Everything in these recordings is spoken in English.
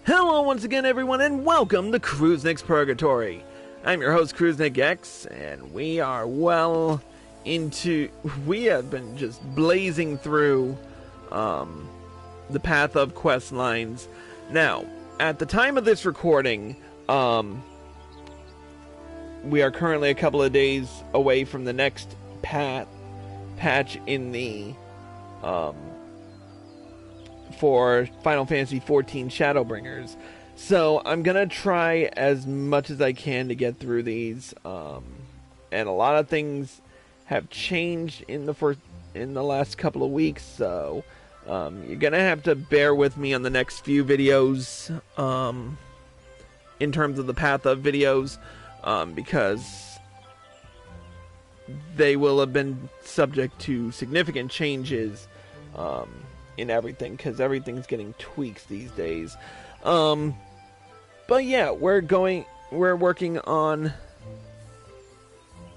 Hello once again everyone and welcome to Cruisnick's Purgatory. I'm your host Cruisnick X and we have been just blazing through the path of quest lines. Now, at the time of this recording, we are currently a couple of days away from the next patch in the for Final Fantasy XIV Shadowbringers. So I'm gonna try as much as I can to get through these, and a lot of things have changed in the last couple of weeks, so you're gonna have to bear with me on the next few videos in terms of the path of videos, because they will have been subject to significant changes in everything, because everything's getting tweaks these days. But yeah, we're working on...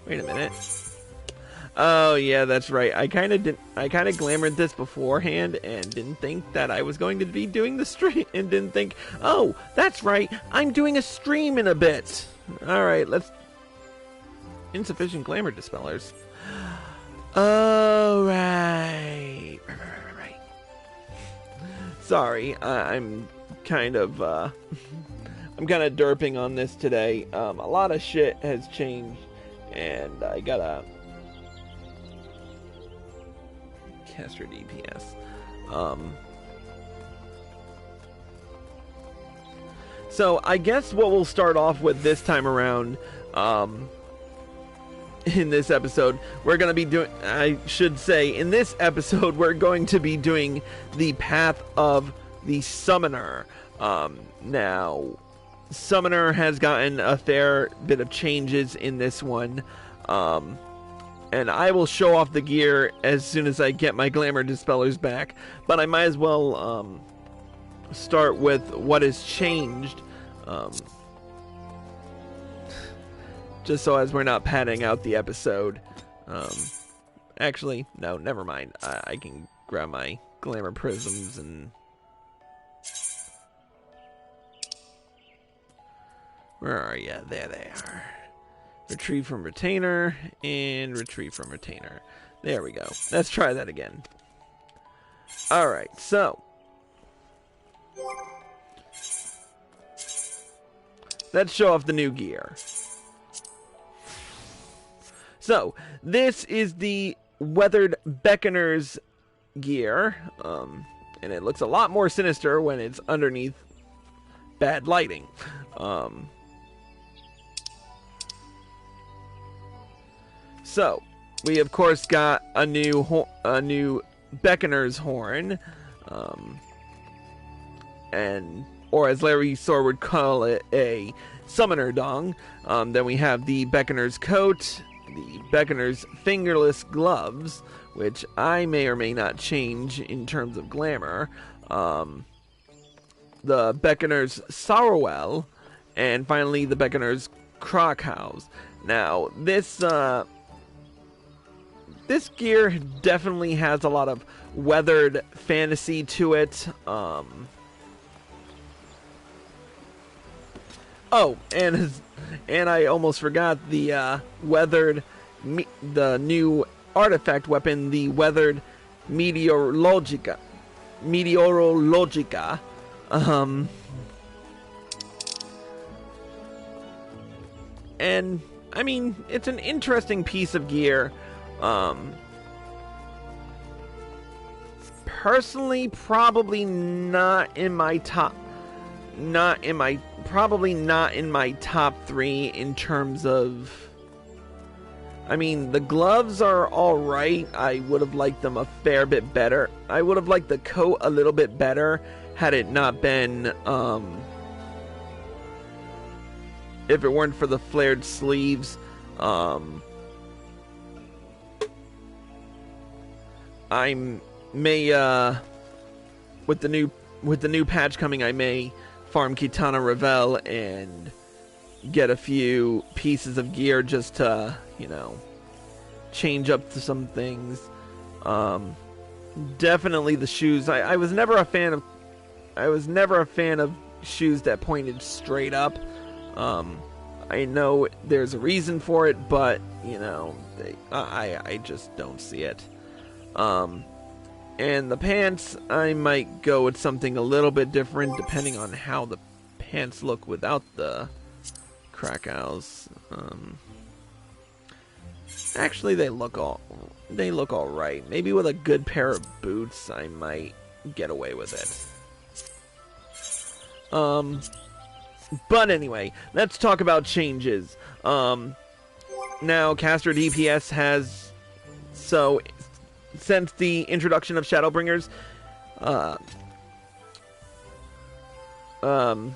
Wait a minute. Oh yeah, that's right. I kind of glamored this beforehand and didn't think that I was going to be doing the stream, and didn't think, oh, that's right, I'm doing a stream in a bit. Alright, let's... Insufficient glamour dispellers. Oh, right. Sorry, I'm kind of derping on this today. A lot of shit has changed, and I gotta caster DPS. So I guess what we'll start off with this time around, in this episode, we're going to be doing, I should say, in this episode, we're going to be doing the path of the Summoner. Now, Summoner has gotten a fair bit of changes in this one, and I will show off the gear as soon as I get my Glamour Dispellers back, but I might as well start with what has changed, just so as we're not padding out the episode. Actually, no, never mind. I can grab my Glamour Prisms and... Where are ya? There they are. Retrieve from Retainer, and retrieve from Retainer. There we go. Let's try that again. Alright, so... let's show off the new gear. So, this is the Weathered Beckoner's gear, and it looks a lot more sinister when it's underneath bad lighting. So, we of course got a new Beckoner's horn, or as Larry Soar would call it, a Summoner Dong. Then we have the Beckoner's coat, the Beckoner's fingerless gloves, which I may or may not change in terms of glamour, the Beckoner's Sorrowell, and finally the Beckoner's Crockhouse. Now, this gear definitely has a lot of weathered fantasy to it. Oh, and I almost forgot the the new artifact weapon, the Weathered Meteorologica. And I mean, it's an interesting piece of gear. Personally, probably not in my top 3 in terms of... I mean, the gloves are alright. I would have liked them a fair bit better. I would have liked the coat a little bit better had it not been, if it weren't for the flared sleeves. I may, with the new patch coming, I may farm Kitana Revel and get a few pieces of gear just to, you know, change up to some things. Definitely the shoes. I was never a fan of shoes that pointed straight up. I know there's a reason for it, but, you know, I just don't see it. And the pants, I might go with something a little bit different, depending on how the pants look without the Krakows. Actually, they look all right. Maybe with a good pair of boots, I might get away with it. But anyway, let's talk about changes. Now, caster DPS has... So, since the introduction of Shadowbringers,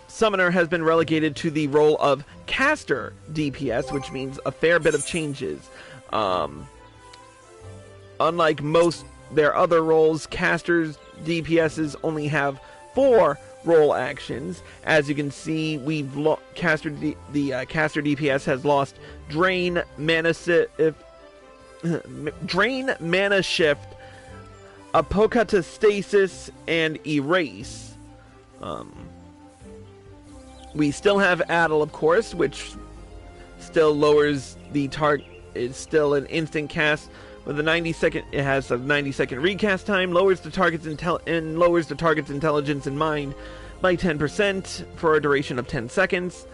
Summoner has been relegated to the role of caster DPS, which means a fair bit of changes. Unlike most their other roles, casters DPSs only have 4 role actions. As you can see, we've caster DPS has lost Drain, Mana Shift, Apocatastasis, and Erase. We still have Addle, of course, which still lowers the target. It's still an instant cast with a 90-second. It has a 90-second recast time. Lowers the target's intelligence and mind by 10% for a duration of 10 seconds.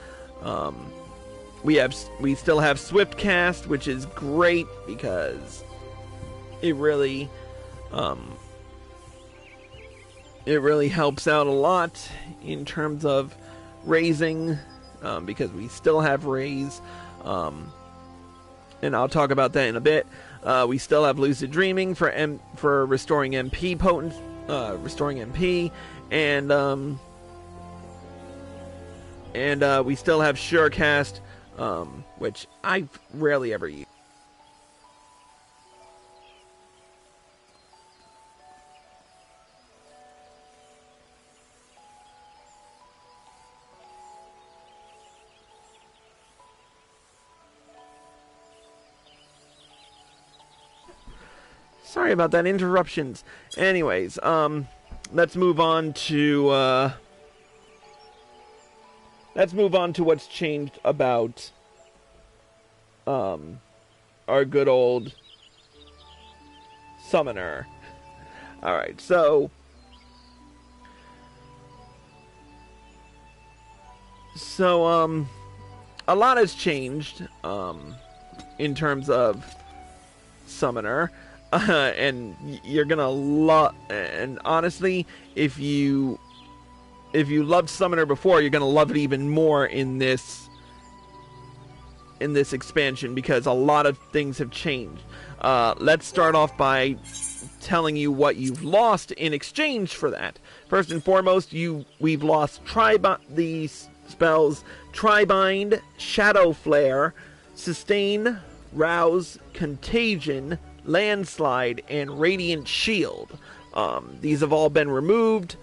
We still have Swift Cast, which is great because it really helps out a lot in terms of raising, because we still have raise, and I'll talk about that in a bit. We still have Lucid Dreaming for restoring MP restoring MP, and we still have Surecast, which I rarely ever use. Sorry about that, interruptions. Anyways, let's move on to what's changed about our good old Summoner. Alright, so a lot has changed in terms of Summoner. And you're gonna love, and honestly, if you loved Summoner before, you're gonna love it even more in this expansion, because a lot of things have changed. Let's start off by telling you what you've lost in exchange for that. First and foremost, we've lost the spells Tribind, Shadow Flare, Sustain, Rouse, Contagion, Landslide, and Radiant Shield. These have all been removed.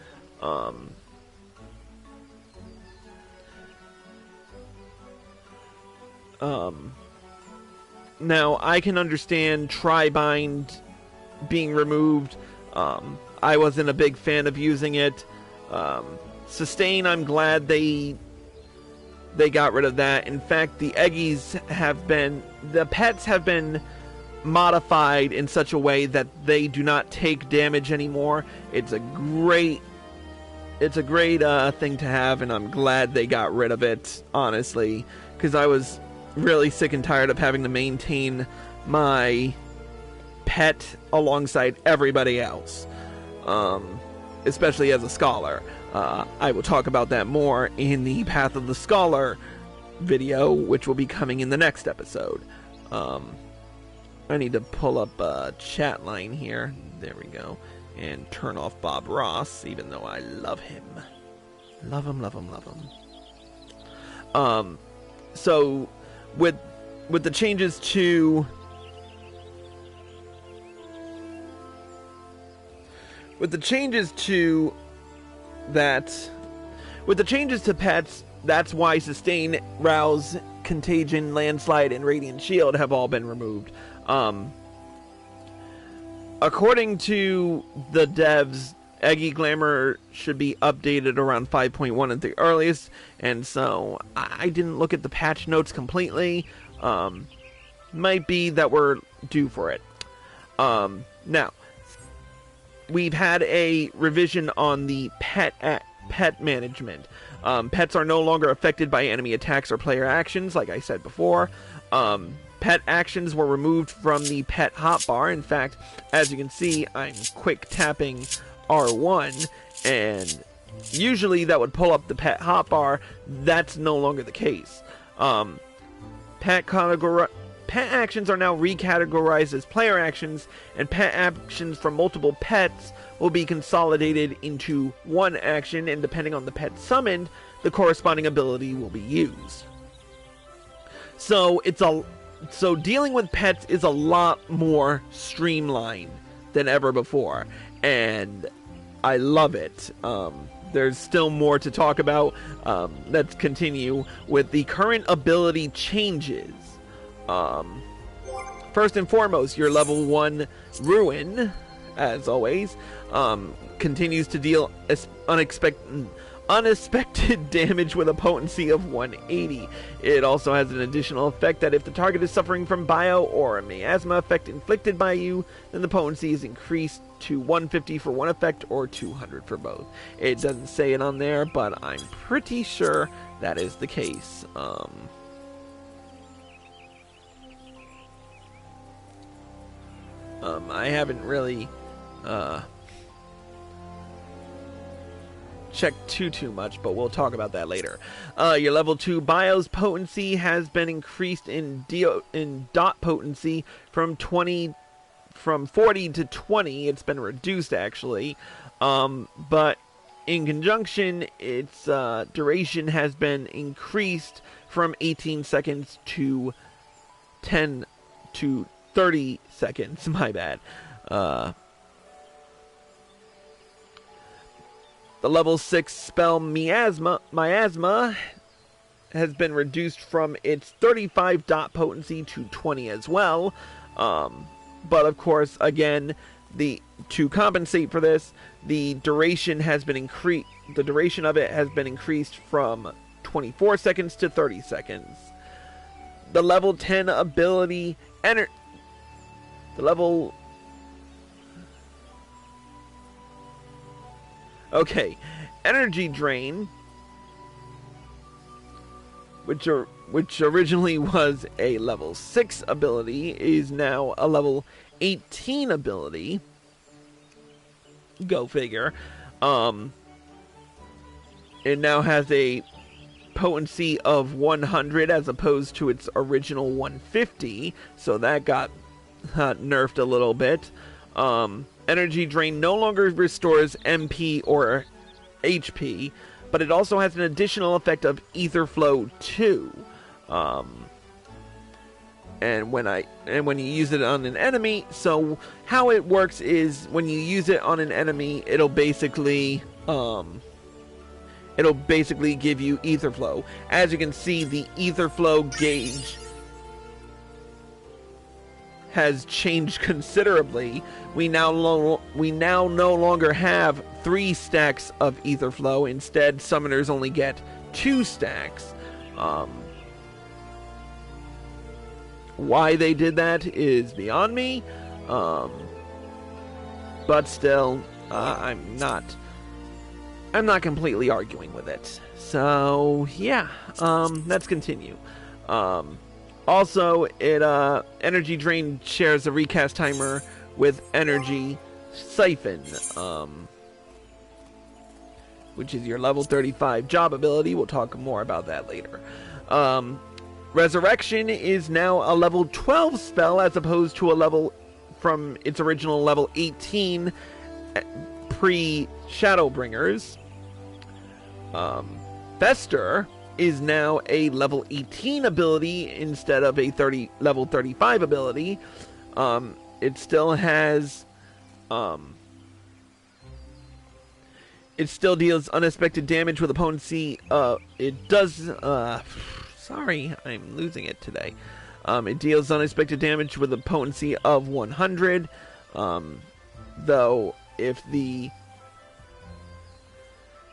Now, I can understand Tribind being removed. I wasn't a big fan of using it. Sustain, I'm glad they got rid of that. In fact, the pets have been modified in such a way that they do not take damage anymore. It's a great thing to have, and I'm glad they got rid of it, honestly, because I was really sick and tired of having to maintain my pet alongside everybody else, especially as a scholar. I will talk about that more in the Path of the Scholar video, which will be coming in the next episode. I need to pull up a chat line here. There we go. And turn off Bob Ross, even though I love him. Love him, love him, love him. So, with the changes to... With the changes to pets, that's why Sustain, Rouse, Contagion, Landslide, and Radiant Shield have all been removed. According to the devs Eggy Glamour should be updated around 5.1 at the earliest, and so I didn't look at the patch notes completely. Might be that we're due for it. Now, we've had a revision on the pet management. Pets are no longer affected by enemy attacks or player actions, like I said before. Pet actions were removed from the pet hotbar. In fact, as you can see, I'm quick tapping R1, and usually that would pull up the pet hotbar. That's no longer the case. Pet actions are now recategorized as player actions, and pet actions from multiple pets will be consolidated into one action, and depending on the pet summoned, the corresponding ability will be used. So dealing with pets is a lot more streamlined than ever before, and I love it. There's still more to talk about. Let's continue with the current ability changes. First and foremost, your level 1 Ruin, as always, continues to deal unexpected damage with a potency of 180. It also has an additional effect that if the target is suffering from bio or a miasma effect inflicted by you, then the potency is increased to 150 for one effect or 200 for both. It doesn't say it on there, but I'm pretty sure that is the case. I haven't really checked too much, but we'll talk about that later. Your level 2 BIOS potency has been increased in dot potency from 40 to 20. It's been reduced actually, but in conjunction, its duration has been increased from 18 seconds to 30 seconds. My bad. The level 6 spell Miasma has been reduced from its 35 dot potency to 20 as well. But of course, again, to compensate for this, the duration has been increased. The duration of it has been increased from 24 seconds to 30 seconds. The level 10 ability Energy Drain, which originally was a level 6 ability, is now a level 18 ability. Go figure. It now has a potency of 100 as opposed to its original 150, so that got nerfed a little bit. Energy Drain no longer restores MP or HP, but it also has an additional effect of Ether Flow 2. And when you use it on an enemy, so how it works is when you use it on an enemy, it'll basically give you Ether Flow. As you can see, the Ether Flow gauge has changed considerably. We now no longer have 3 stacks of Ether Flow. Instead, summoners only get 2 stacks. Why they did that is beyond me. But still, I'm not completely arguing with it. So yeah, let's continue. Also, Energy Drain shares a recast timer with Energy Siphon, which is your level 35 job ability. We'll talk more about that later. Resurrection is now a level 12 spell as opposed to a level from its original level 18 pre-Shadowbringers. Fester is now a level 18 ability instead of a level 35 ability. It still has it still deals unexpected damage with a potency. It does sorry, I'm losing it today. It deals unexpected damage with a potency of 100. Though if the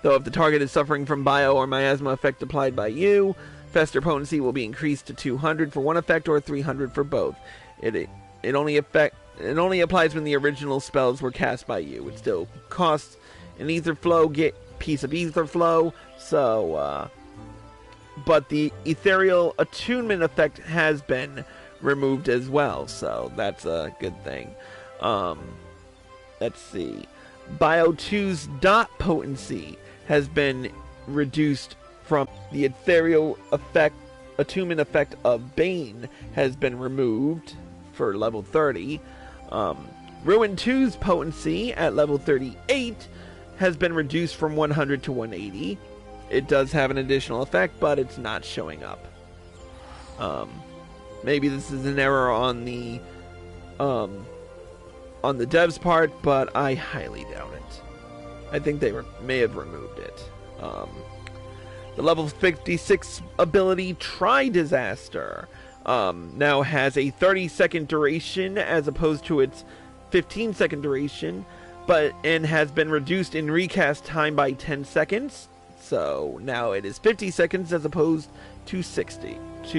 Though if the target is suffering from bio or miasma effect applied by you, Fester potency will be increased to 200 for one effect or 300 for both. It only applies when the original spells were cast by you. It still costs an ether flow, piece of ether flow, so but the ethereal attunement effect has been removed as well, so that's a good thing. Let's see. Bio 2's dot potency has been reduced from the ethereal effect. Attunement effect of Bane has been removed for level 30. Ruin 2's potency at level 38 has been reduced from 100 to 180. It does have an additional effect, but it's not showing up. Maybe this is an error on the dev's part, but I highly doubt it. I think they may have removed it. The level 56 ability Tri-Disaster now has a 30-second duration as opposed to its 15-second duration, and has been reduced in recast time by 10 seconds. So now it is 50 seconds as opposed to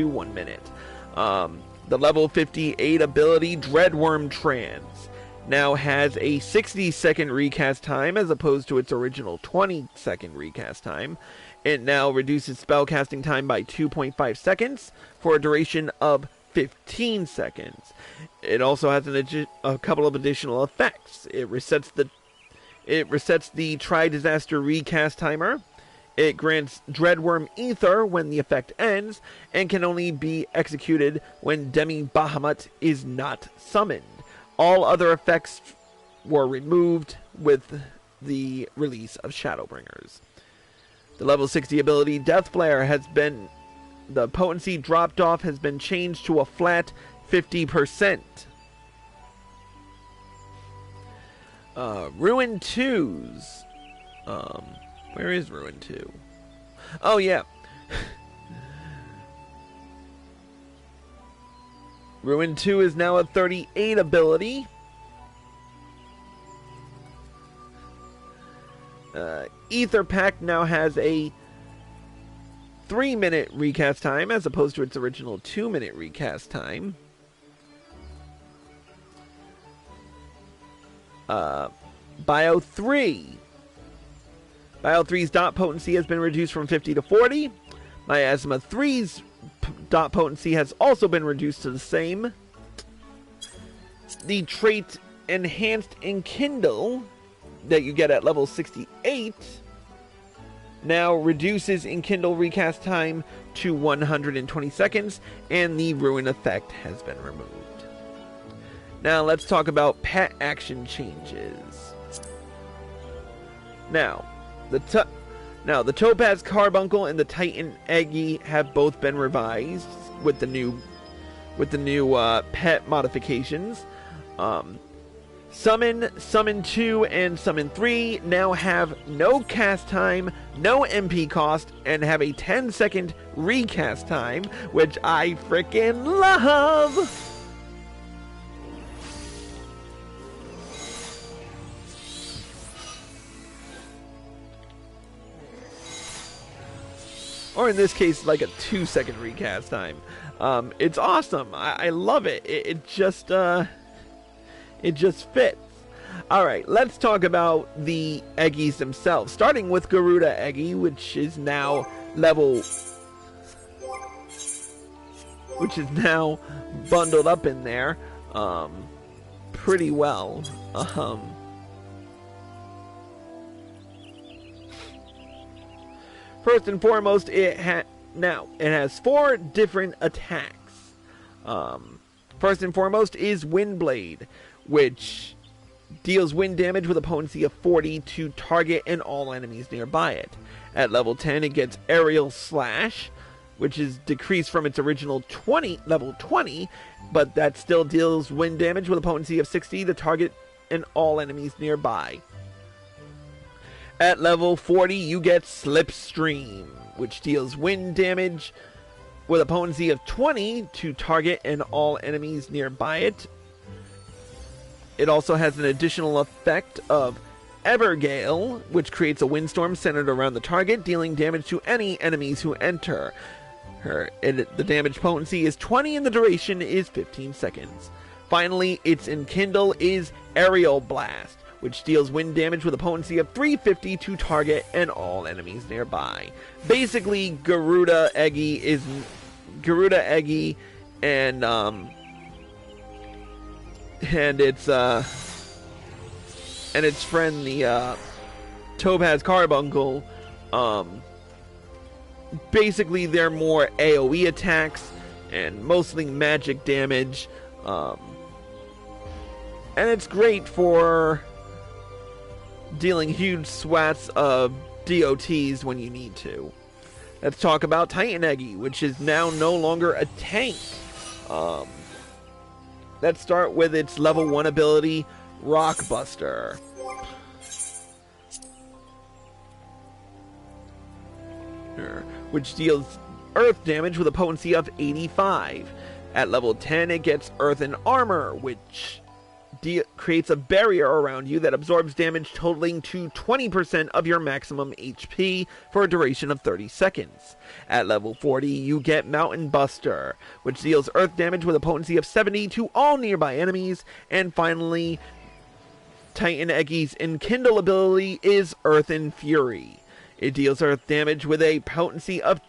1 minute. The level 58 ability Dreadworm Trance now has a 60-second recast time as opposed to its original 20-second recast time. It now reduces spellcasting time by 2.5 seconds for a duration of 15 seconds. It also has a couple of additional effects. It resets the Tri-Disaster recast timer. It grants Dreadworm Ether when the effect ends, and can only be executed when Demi Bahamut is not summoned. All other effects were removed with the release of Shadowbringers. The level 60 ability Deathflare has been... The potency dropped off has been changed to a flat 50%. Ruin 2's... where is Ruin 2? Oh, yeah. Ruin 2 is now a 38 ability. Ether Pack now has a 3-minute recast time as opposed to its original 2-minute recast time. Bio 3. Bio 3's dot potency has been reduced from 50 to 40. Miasma 3's dot potency has also been reduced to the same. The trait Enhanced Enkindle that you get at level 68 now reduces Enkindle recast time to 120 seconds, and the Ruin effect has been removed. Now let's talk about pet action changes. Now, the Topaz Carbuncle and the Titan Eggy have both been revised with the new pet modifications. Summon 2 and Summon 3 now have no cast time, no MP cost, and have a 10-second recast time, which I frickin' love! Or in this case, like a 2-second recast time. It's awesome. I love it. It just fits. Alright, let's talk about the Eggies themselves. Starting with Garuda Eggy, which is now bundled up in there pretty well. First and foremost, it has 4 different attacks. First and foremost is Windblade, which deals wind damage with a potency of 40 to target and all enemies nearby it. At level 10, it gets Aerial Slash, which is decreased from its original level 20, but that still deals wind damage with a potency of 60 to target and all enemies nearby. At level 40, you get Slipstream, which deals wind damage with a potency of 20 to target and all enemies nearby it. It also has an additional effect of Evergale, which creates a windstorm centered around the target, dealing damage to any enemies who enter. The damage potency is 20 and the duration is 15 seconds. Finally, its Enkindle is Aerial Blast, which deals wind damage with a potency of 350 to target and all enemies nearby. Basically, Garuda Eggy and its friend, the Topaz Carbuncle, basically they're more AoE attacks and mostly magic damage, and it's great for dealing huge swats of DOTs when you need to. Let's talk about Titan Eggy, which is now no longer a tank. Let's start with its level 1 ability, Rockbuster. Which deals earth damage with a potency of 85. At level 10, it gets Earthen Armor, which creates a barrier around you that absorbs damage totaling to 20% of your maximum HP for a duration of 30 seconds. At level 40, you get Mountain Buster, which deals earth damage with a potency of 70 to all nearby enemies. And finally, Titan Eggy's Enkindle ability is Earthen Fury. It deals earth damage with a potency of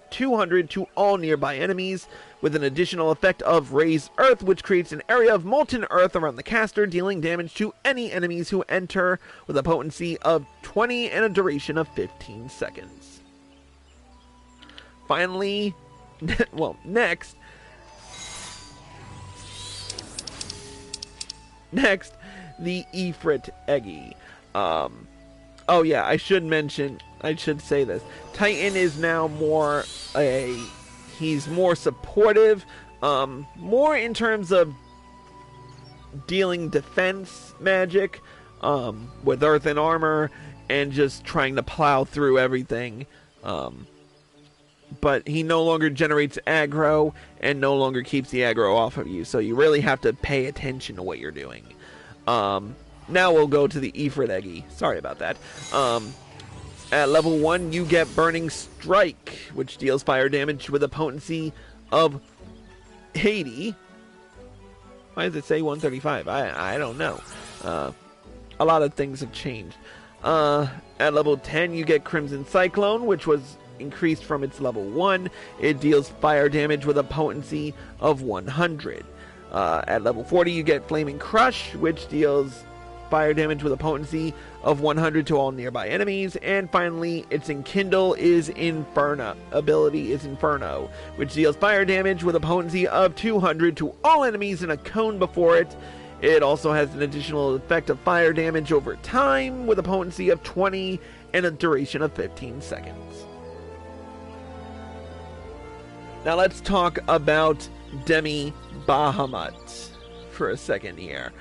200 to all nearby enemies, with an additional effect of Raise Earth, which creates an area of molten earth around the caster, dealing damage to any enemies who enter, with a potency of 20 and a duration of 15 seconds. Finally, next, the Ifrit Eggy. Oh yeah, I should say this. Titan is now he's more supportive, more in terms of dealing defense magic, with Earthen Armor, and just trying to plow through everything. But he no longer generates aggro, and no longer keeps the aggro off of you, so you really have to pay attention to what you're doing. Now we'll go to the Ifrit Eggy. Sorry about that. At level 1, you get Burning Strike, which deals fire damage with a potency of 80. Why does it say 135? I don't know. A lot of things have changed. At level 10, you get Crimson Cyclone, which was increased from its level 1. It deals fire damage with a potency of 100. At level 40, you get Flaming Crush, which deals fire damage with a potency of 100 to all nearby enemies. And finally, its Enkindle is Inferno. Ability is Inferno, which deals fire damage with a potency of 200 to all enemies in a cone before it. It also has an additional effect of fire damage over time with a potency of 20 and a duration of 15 seconds. Now let's talk about Demi Bahamut for a second here.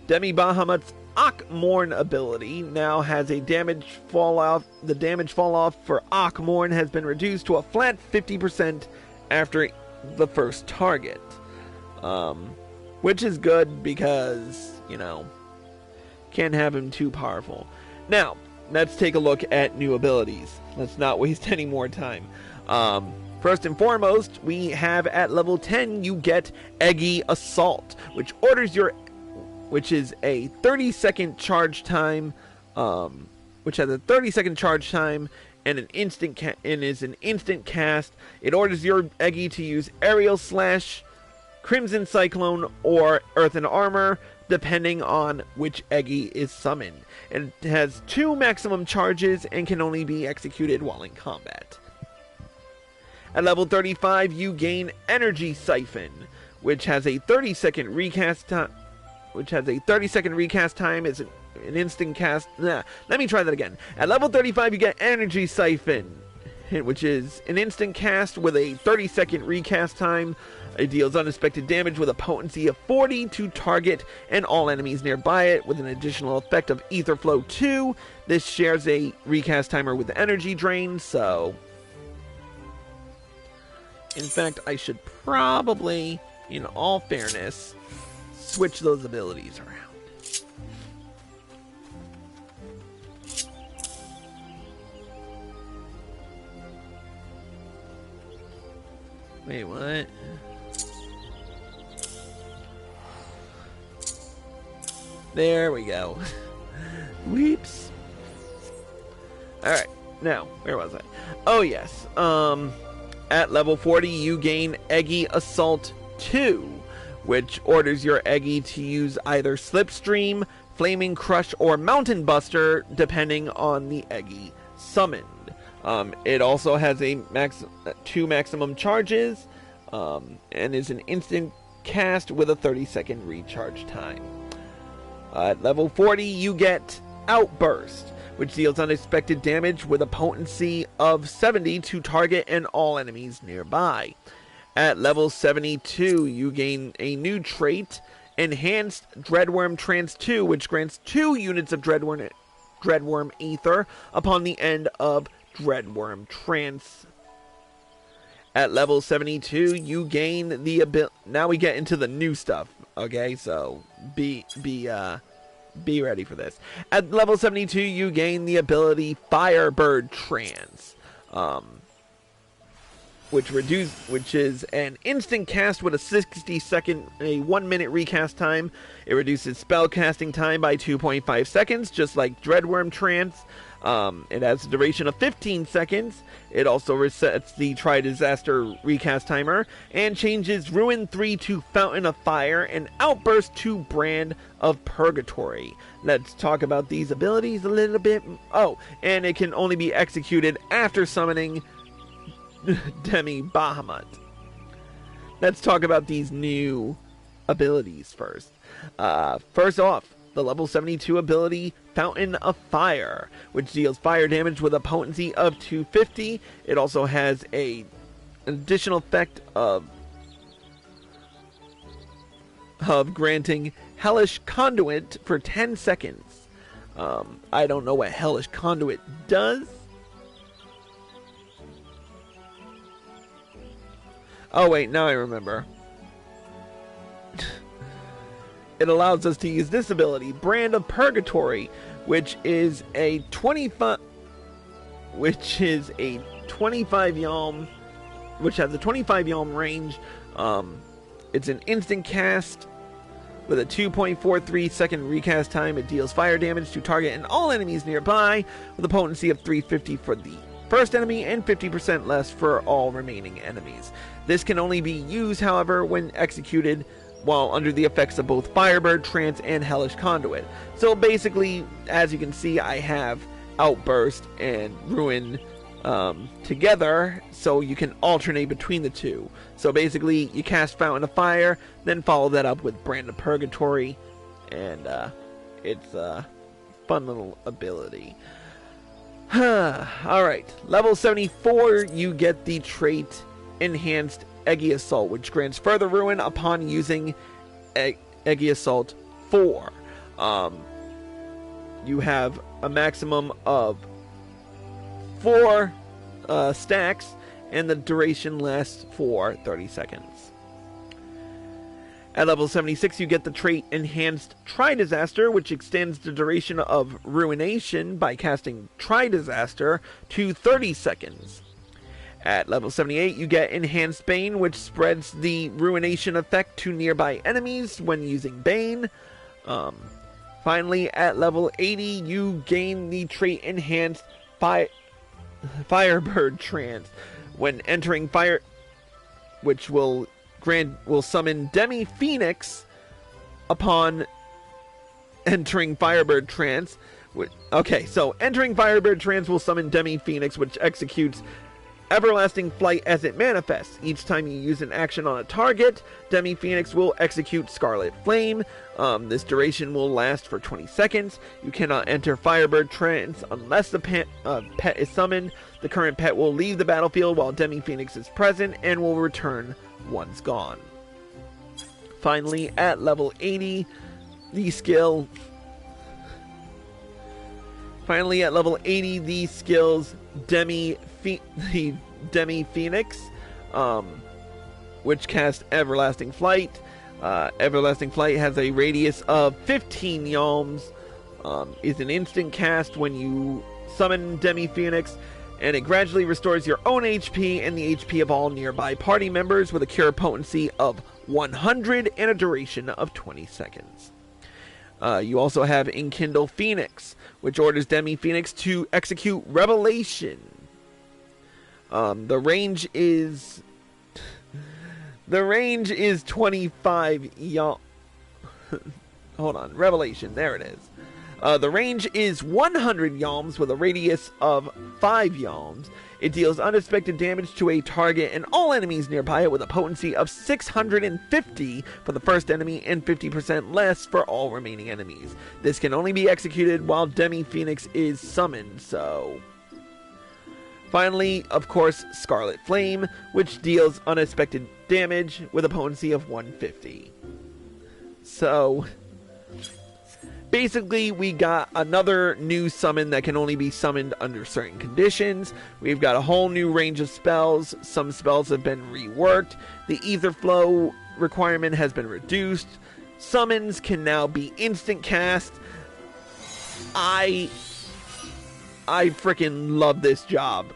Demi Bahamut's Akmorn ability now has a damage fall off. The damage fall off for Akmorn has been reduced to a flat 50% after the first target. Which is good because, can't have him too powerful. Now, let's take a look at new abilities. Let's not waste any more time. First and foremost, we have at level 10, you get Eggy Assault, which is a 30-second charge time, which has a 30-second charge time and is an instant cast. It orders your Eggy to use Aerial Slash, Crimson Cyclone, or Earthen Armor, depending on which Eggy is summoned. And it has 2 maximum charges and can only be executed while in combat. At level 35, you gain Energy Siphon, which has a 30-second recast time. Is an instant cast. Let me try that again. At level 35, you get Energy Siphon, which is an instant cast with a 30-second recast time. It deals unexpected damage with a potency of 40 to target and all enemies nearby it, with an additional effect of Ether Flow 2. This shares a recast timer with Energy Drain, so... In fact, I should probably in all fairness, switch those abilities around. Wait, what? There we go. Weeps. Alright, now, where was I? Oh, yes. At level 40, you gain Eggy Assault 2, which orders your Eggy to use either Slipstream, Flaming Crush, or Mountain Buster, depending on the Eggy summoned. It also has two maximum charges, and is an instant cast with a 30-second recharge time. At level 40, you get Outburst, which deals unexpected damage with a potency of 70 to target and all enemies nearby. At level 72, you gain a new trait, Enhanced Dreadworm Trance 2, which grants 2 units of Dreadworm Ether upon the end of Dreadworm Trance. At level 72, you gain the ability. Now we get into the new stuff. Okay, so be ready for this. At level 72, you gain the ability Firebird Trance, which is an instant cast with a 60-second, a 1-minute recast time. It reduces spell casting time by 2.5 seconds, just like Dreadworm Trance. It has a duration of 15 seconds. It also resets the Tri-Disaster recast timer and changes Ruin 3 to Fountain of Fire and Outburst to Brand of Purgatory. Let's talk about these abilities a little bit. Oh, and it can only be executed after summoning Demi Bahamut. Let's talk about these new abilities first. First off, the level 72 ability Fountain of Fire, which deals fire damage with a potency of 250. It also has an additional effect of granting Hellish Conduit for 10 seconds. I don't know what Hellish Conduit does. Oh wait, now I remember. It allows us to use this ability, Brand of Purgatory, which is a 25 yalm, which has a 25 yalm range. It's an instant cast with a 2.43 second recast time. It deals fire damage to target and all enemies nearby with a potency of 350 for the first enemy and 50% less for all remaining enemies. This can only be used, however, when executed while under the effects of both Firebird, Trance, and Hellish Conduit. So basically, as you can see, I have Outburst and Ruin together, so you can alternate between the two. So basically, you cast Fountain of Fire, then follow that up with Brand of Purgatory, and it's a fun little ability. Alright, level 74, you get the trait Enhanced Eggy Assault, which grants further ruin upon using Eggy Assault 4. You have a maximum of 4 stacks, and the duration lasts for 30 seconds. At level 76, you get the trait Enhanced Tri-Disaster, which extends the duration of Ruination by casting Tri-Disaster to 30 seconds. At level 78, you get Enhanced Bane, which spreads the Ruination effect to nearby enemies when using Bane. Finally, at level 80, you gain the trait Enhanced Firebird Trance. When entering fire, which will summon Demi Phoenix upon entering Firebird Trance. Okay, so entering Firebird Trance will summon Demi Phoenix, which executes Everlasting Flight as it manifests. Each time you use an action on a target, Demi Phoenix will execute Scarlet Flame. This duration will last for 20 seconds. You cannot enter Firebird Trance unless the pet is summoned. The current pet will leave the battlefield while Demi Phoenix is present and will return once gone. Finally, at level 80, the skills Demi Phoenix which casts Everlasting Flight. Everlasting Flight has a radius of 15 yalms. Is an instant cast when you summon Demi Phoenix, and it gradually restores your own HP and the HP of all nearby party members with a cure potency of 100 and a duration of 20 seconds. You also have Enkindle Phoenix, which orders Demi Phoenix to execute Revelation. The range is 25 Hold on, Revelation, there it is. The range is 100 yalms with a radius of 5 yalms. It deals unexpected damage to a target and all enemies nearby it with a potency of 650 for the first enemy and 50% less for all remaining enemies. This can only be executed while Demi Phoenix is summoned, so... Finally, of course, Scarlet Flame, which deals unexpected damage with a potency of 150. So... basically, we got another new summon that can only be summoned under certain conditions. We've got a whole new range of spells. Some spells have been reworked. The Ether Flow requirement has been reduced. Summons can now be instant cast. I freaking love this job.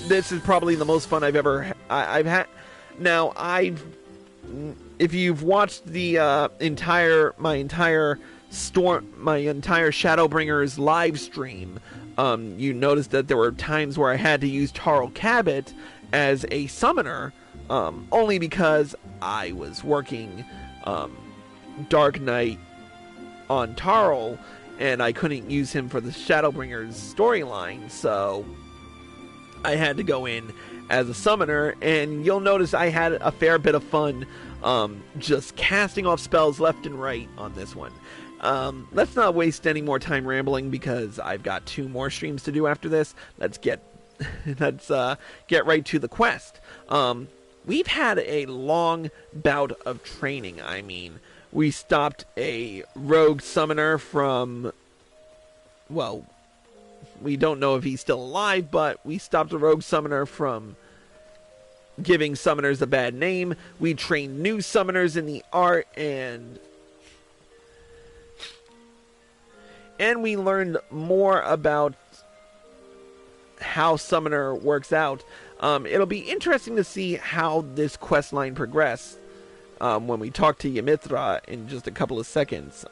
This is probably the most fun I've ever had. Now, if you've watched the my entire Shadowbringers live stream, you noticed that there were times where I had to use Tarl Cabot as a summoner, only because I was working Dark Knight on Tarl, and I couldn't use him for the Shadowbringers storyline, so I had to go in as a summoner, and you'll notice I had a fair bit of fun just casting off spells left and right on this one. Let's not waste any more time rambling because I've got 2 more streams to do after this. Let's get right to the quest. We've had a long bout of training. I mean, we stopped a rogue summoner from, well, we don't know if he's still alive, but we stopped a rogue summoner from giving summoners a bad name. We trained new summoners in the art, and we learned more about how summoner works out. It'll be interesting to see how this quest line progresses when we talk to Ymithra in just a couple of seconds.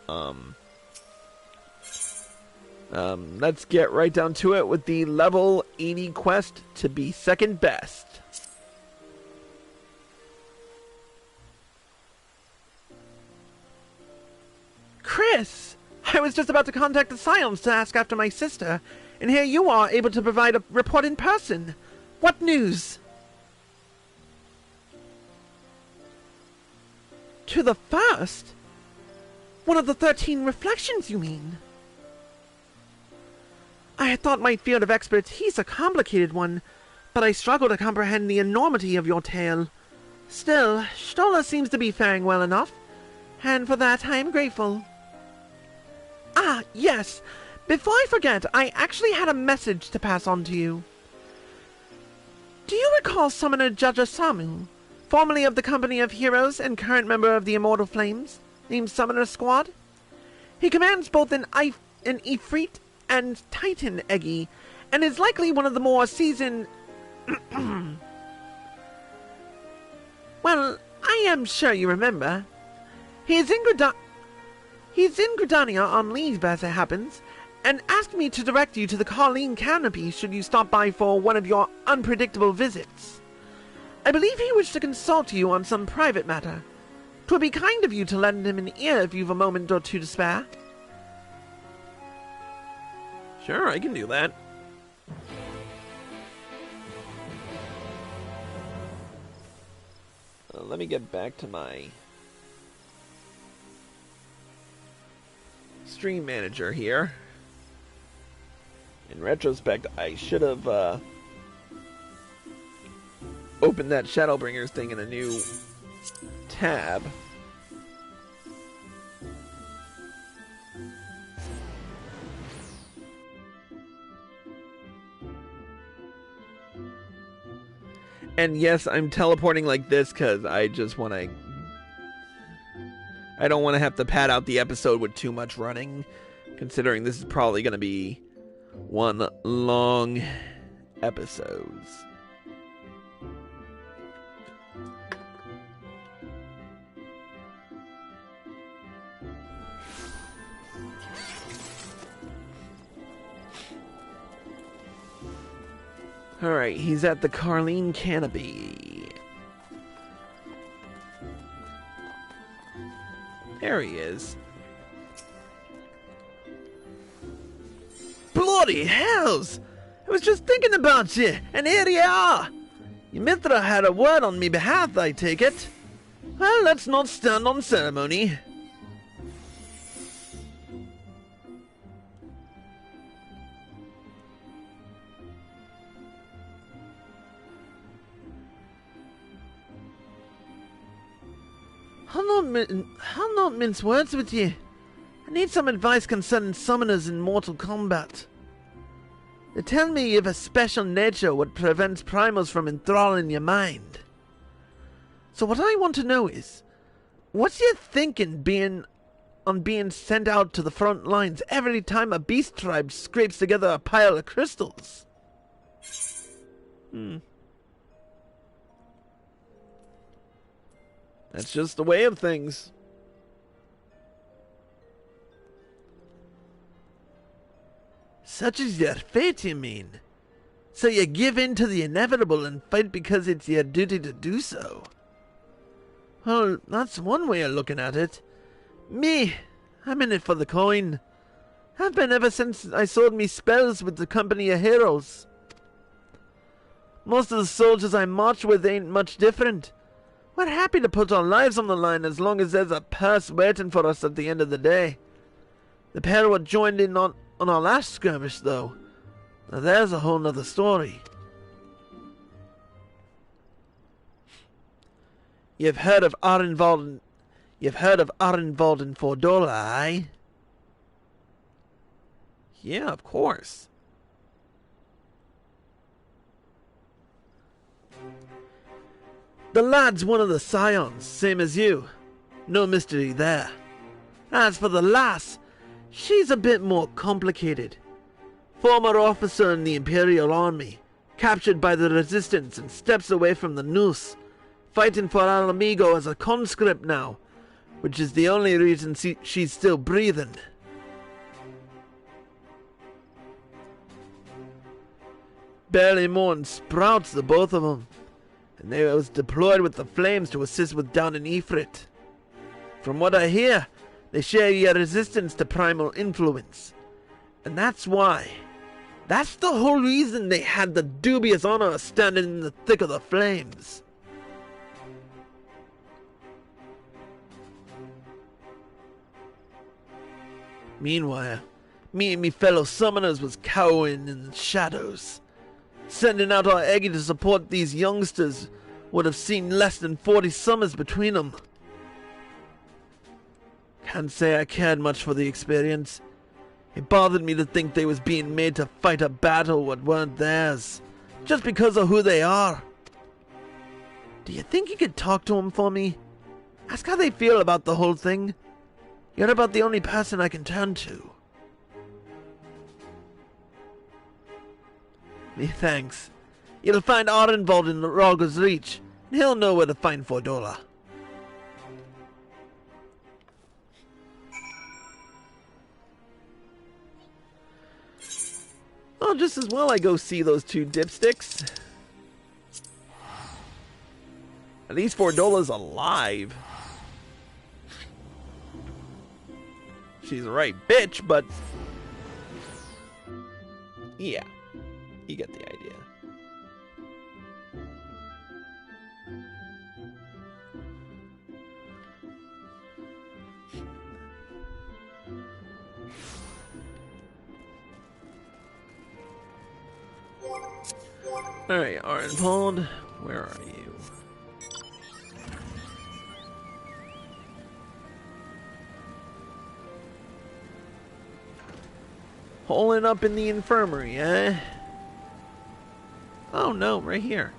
Let's get right down to it with the level 80 quest to be second best. Chris! I was just about to contact the Scions to ask after my sister, and here you are, able to provide a report in person. What news? To the first? One of the 13 reflections, you mean? I had thought my field of expertise a complicated one, but I struggle to comprehend the enormity of your tale. Still, Stola seems to be faring well enough, and for that I am grateful. Ah, yes. Before I forget, I actually had a message to pass on to you. Do you recall Summoner Jaja Samu, formerly of the Company of Heroes and current member of the Immortal Flames, named Summoner Squad? He commands both an Ifrit and Titan Eggy, and is likely one of the more seasoned... Well, I am sure you remember. He's in Gridania on leave, as it happens, and asked me to direct you to the Colleen Canopy should you stop by for one of your unpredictable visits. I believe he wished to consult you on some private matter. 'Twould be kind of you to lend him an ear if you've a moment or two to spare. Sure, I can do that. Let me get back to my stream manager here. In retrospect, I should have opened that Shadowbringers thing in a new tab. And yes, I'm teleporting like this because I just want to... I don't want to have to pad out the episode with too much running, considering this is probably going to be one long episodes. Alright, he's at the Carleen Canopy. There he is. Bloody hells! I was just thinking about you, and here you are! Your Mithra had a word on me behalf, I take it. Well, let's not stand on ceremony. I'll not mince words with you. I need some advice concerning summoners in mortal combat. They tell me you have a special nature what prevents primals from enthralling your mind. So what I want to know is, what's your thinking being sent out to the front lines every time a beast tribe scrapes together a pile of crystals? That's just the way of things. Such is your fate, you mean? So you give in to the inevitable and fight because it's your duty to do so? Well, that's one way of looking at it. Me, I'm in it for the coin. I've been ever since I sold me spells with the company of heroes. Most of the soldiers I march with ain't much different. We're happy to put our lives on the line as long as there's a purse waiting for us at the end of the day. The pair were joined in on our last skirmish, though. Now there's a whole nother story. You've heard of Arenvald and Fordola, eh? Yeah, of course. The lad's one of the scions, same as you. No mystery there. As for the lass, she's a bit more complicated. Former officer in the Imperial Army, captured by the Resistance and steps away from the noose, fighting for Al Amigo as a conscript now, which is the only reason she's still breathing. Barely more than sprouts, the both of them. And they was deployed with the Flames to assist with down in Ifrit. From what I hear, they share your resistance to primal influence. And that's why. That's the whole reason they had the dubious honor of standing in the thick of the Flames. Meanwhile, me and me fellow summoners was cowering in the shadows. Sending out our Eggy to support these youngsters would have seen less than 40 summers between them. Can't say I cared much for the experience. It bothered me to think they was being made to fight a battle what weren't theirs, just because of who they are. Do you think you could talk to them for me? Ask how they feel about the whole thing. You're about the only person I can turn to. Me thanks. You'll find Arenvald in Rogger's Reach, and he'll know where to find Fordola. Oh, just as well I go see those two dipsticks. At least Fordola's alive. She's a right bitch, but... yeah. You get the idea. Alright, Arenvald, where are you? Holing up in the infirmary, eh? Oh no, right here.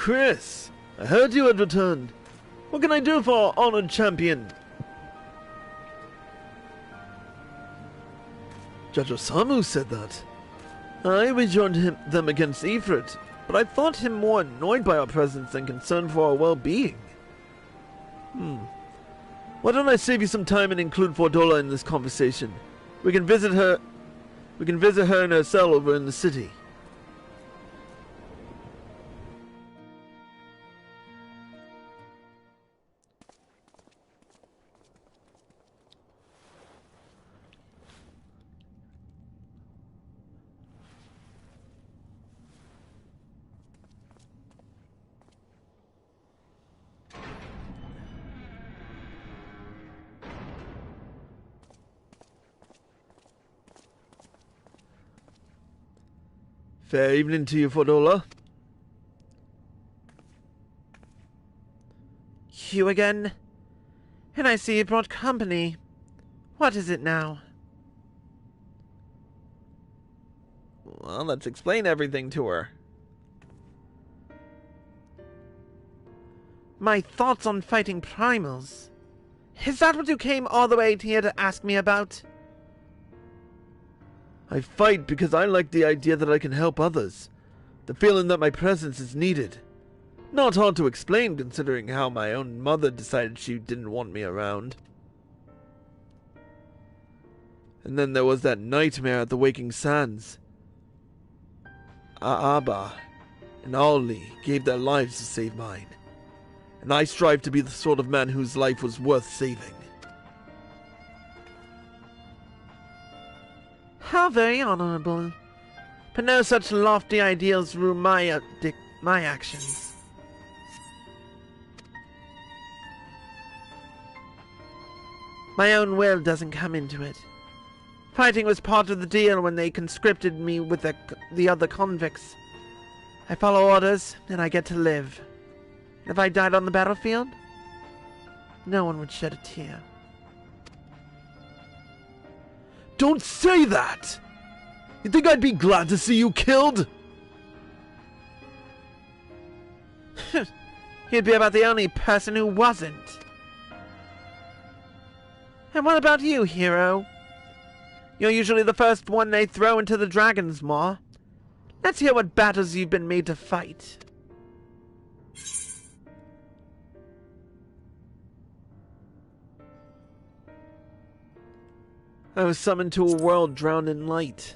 Chris! I heard you had returned. What can I do for our honored champion? Judge Osamu said that. We joined them against Ifrit, but I thought him more annoyed by our presence than concerned for our well-being. Why don't I save you some time and include Fordola in this conversation? We can visit her in her cell over in the city. Fair evening to you, Fordola. You again? And I see you brought company. What is it now? Well, let's explain everything to her. My thoughts on fighting primals. Is that what you came all the way here to ask me about? I fight because I like the idea that I can help others. The feeling that my presence is needed. Not hard to explain considering how my own mother decided she didn't want me around. And then there was that nightmare at the Waking Sands. Aaba and Ali gave their lives to save mine. And I strive to be the sort of man whose life was worth saving. How very honorable. But no such lofty ideals rule my actions. My own will doesn't come into it. Fighting was part of the deal when they conscripted me with the other convicts. I follow orders, and I get to live. And if I died on the battlefield, no one would shed a tear. Don't say that! You think I'd be glad to see you killed? You'd be about the only person who wasn't. And what about you, hero? You're usually the first one they throw into the dragon's maw. Let's hear what battles you've been made to fight. I was summoned to a world drowned in light.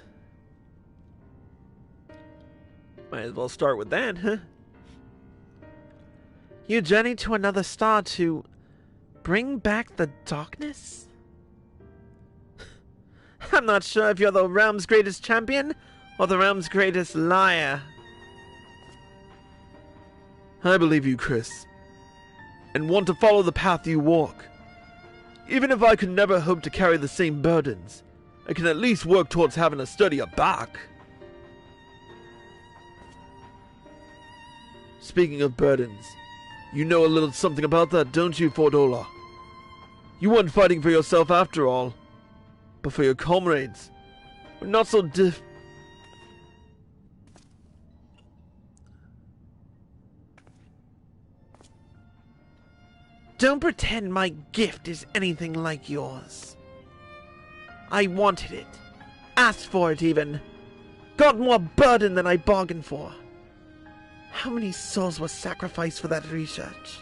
Might as well start with that, huh? You journeyed to another star to bring back the darkness? I'm not sure if you're the realm's greatest champion or the realm's greatest liar. I believe you, Chris, and want to follow the path you walk. Even if I could never hope to carry the same burdens, I can at least work towards having a sturdier back. Speaking of burdens, you know a little something about that, don't you, Fordola? You weren't fighting for yourself after all, but for your comrades. But not so Don't pretend my gift is anything like yours. I wanted it. Asked for it even. Got more burden than I bargained for. How many souls were sacrificed for that research?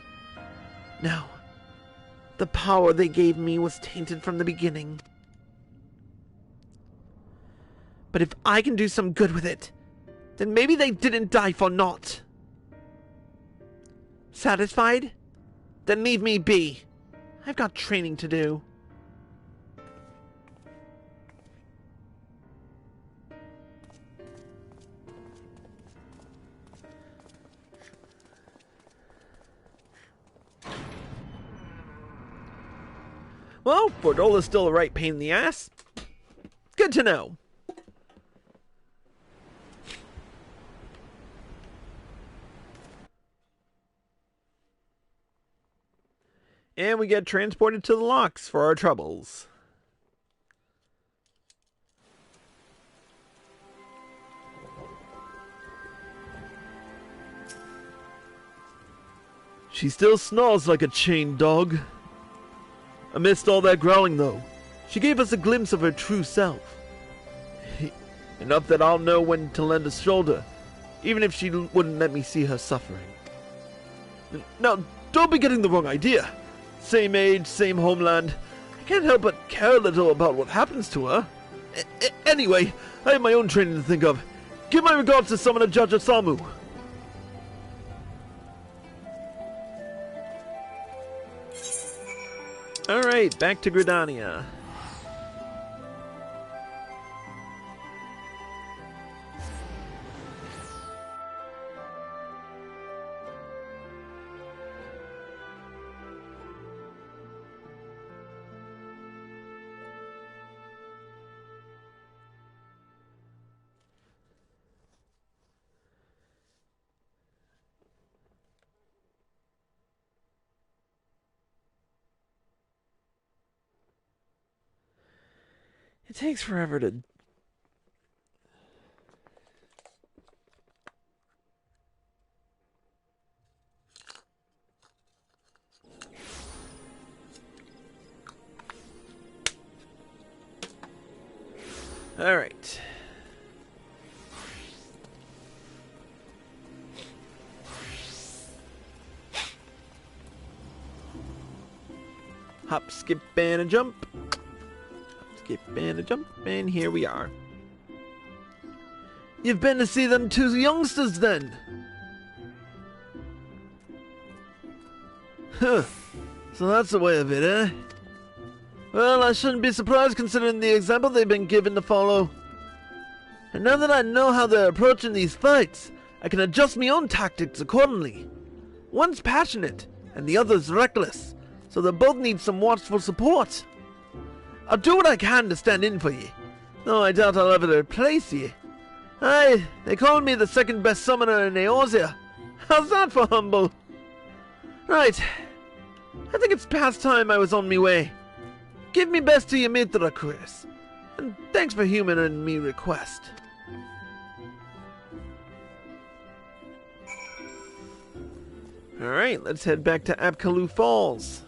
No. The power they gave me was tainted from the beginning. But if I can do some good with it, then maybe they didn't die for naught. Satisfied? Then leave me be. I've got training to do. Well, Fordola's still a right pain in the ass. Good to know. And we get transported to the locks for our troubles. She still snarls like a chained dog. Amidst all that growling, though, she gave us a glimpse of her true self. Enough that I'll know when to lend a shoulder, even if she wouldn't let me see her suffering. Now, don't be getting the wrong idea. Same age, same homeland. I can't help but care a little about what happens to her. Anyway, I have my own training to think of. Give my regards to Summoner Judge Osamu. Alright, back to Gridania. It takes forever to... All right. Hop, skip, and a jump. Skip and a jump, and here we are. You've been to see them two youngsters, then? Huh. So that's the way of it, eh? Well, I shouldn't be surprised considering the example they've been given to follow. And now that I know how they're approaching these fights, I can adjust my own tactics accordingly. One's passionate, and the other's reckless, so they both need some watchful support. I'll do what I can to stand in for you, though I doubt I'll ever replace you. Aye, they call me the second best summoner in Eorzea. How's that for humble? Right, I think it's past time I was on me way. Give me best to your Mithra, Chris, and thanks for humoring me request. Alright, let's head back to Apkalu Falls.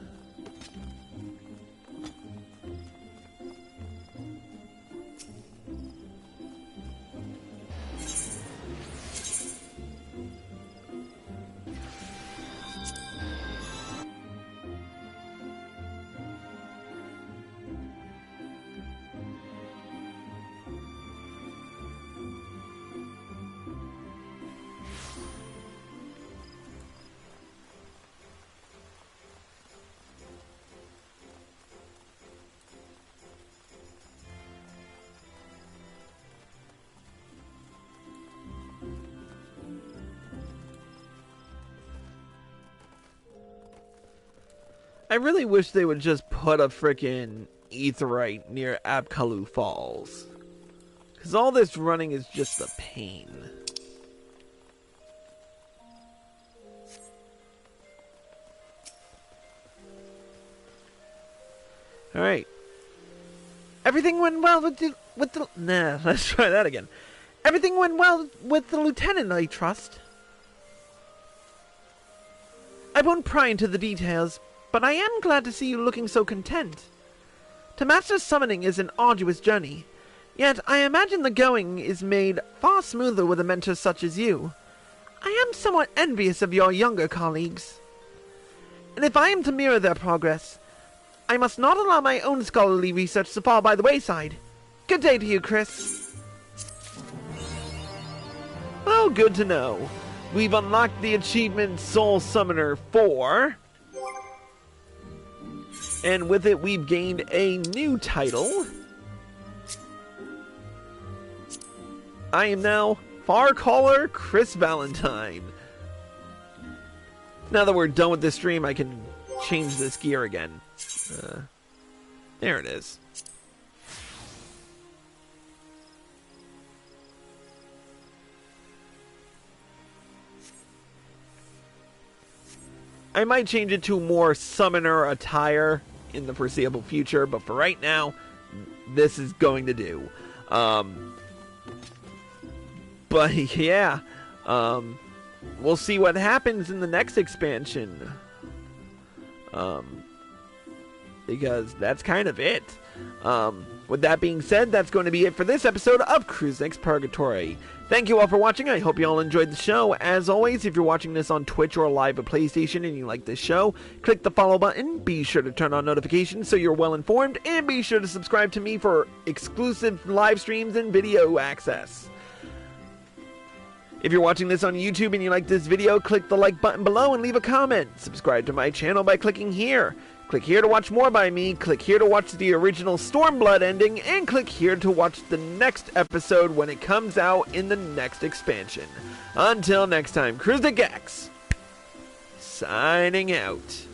I really wish they would just put a frickin' aetheryte near Apkalu Falls. Because all this running is just a pain. Alright. Everything went well with the... Nah, let's try that again. Everything went well with the lieutenant, I trust. I won't pry into the details, but I am glad to see you looking so content. To master summoning is an arduous journey, yet I imagine the going is made far smoother with a mentor such as you. I am somewhat envious of your younger colleagues. And if I am to mirror their progress, I must not allow my own scholarly research to fall by the wayside. Good day to you, Chris. Oh, good to know. We've unlocked the achievement Soul Summoner 4. And with it, we've gained a new title. I am now Far Caller Chris Valentine. Now that we're done with this stream, I can change this gear again. There it is. I might change it to more summoner attire in the foreseeable future, but for right now, this is going to do. But yeah, we'll see what happens in the next expansion. Because that's kind of it. With that being said, that's going to be it for this episode of Cruisenix Purgatory. Thank you all for watching. I hope you all enjoyed the show. As always, if you're watching this on Twitch or live at PlayStation and you like this show, click the follow button. Be sure to turn on notifications so you're well informed, and be sure to subscribe to me for exclusive live streams and video access. If you're watching this on YouTube and you like this video, click the like button below and leave a comment. Subscribe to my channel by clicking here. Click here to watch more by me, click here to watch the original Stormblood ending, and click here to watch the next episode when it comes out in the next expansion. Until next time, Cruisenix, signing out.